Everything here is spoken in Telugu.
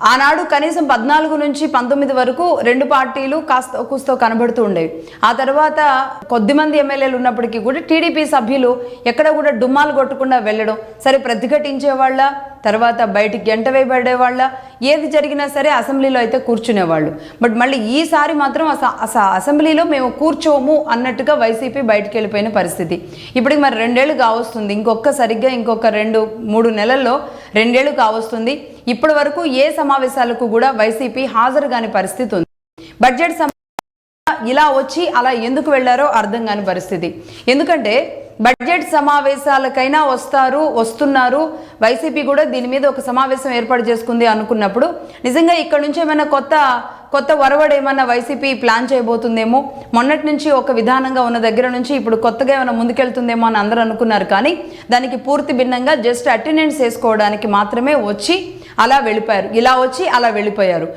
ఆనాడు కనీసం 14 నుంచి 19 వరకు రెండు పార్టీలు కాస్త కూస్తో కనబడుతూ ఉండేవి. ఆ తర్వాత కొద్దిమంది ఎమ్మెల్యేలు ఉన్నప్పటికీ కూడా టీడీపీ సభ్యులు ఎక్కడ కూడా డుమ్మాలు కొట్టకుండా వెళ్ళడం, సరే ప్రతిఘటించేవాళ్ళ, తర్వాత బయటికి గంట వేయబడేవాళ్ళ, ఏది జరిగినా సరే అసెంబ్లీలో అయితే కూర్చునేవాళ్ళు. బట్ మళ్ళీ ఈసారి మాత్రం అసెంబ్లీలో మేము కూర్చోము అన్నట్టుగా వైసీపీ బయటికి వెళ్ళిపోయిన పరిస్థితి. ఇప్పటికి మరి 2 ఏళ్ళు కావస్తుంది. సరిగ్గా ఇంకొక 2-3 నెలల్లో 2 ఏళ్ళు కావస్తుంది. ఇప్పటి వరకు ఏ సమావేశాలకు కూడా వైసీపీ హాజరు కాని పరిస్థితి ఉంది. బడ్జెట్ ఇలా వచ్చి అలా ఎందుకు వెళ్లారో అర్థం కాని పరిస్థితి. ఎందుకంటే బడ్జెట్ సమావేశాలకైనా వస్తున్నారు, వైసీపీ కూడా దీని మీద ఒక సమావేశం ఏర్పాటు చేసుకుంది అనుకున్నప్పుడు నిజంగా ఇక్కడ నుంచి ఏమైనా కొత్త వరవడ ఏమన్నా వైసీపీ ప్లాన్ చేయబోతుందేమో, మొన్నటి నుంచి ఒక విధానంగా ఉన్న దగ్గర నుంచి ఇప్పుడు కొత్తగా ఏమైనా ముందుకెళ్తుందేమో అని అందరూ అనుకున్నారు. కానీ దానికి పూర్తి భిన్నంగా జస్ట్ అటెండెన్స్ వేసుకోవడానికి మాత్రమే వచ్చి అలా వెళ్ళిపోయారు. ఇలా వచ్చి అలా వెళ్ళిపోయారు.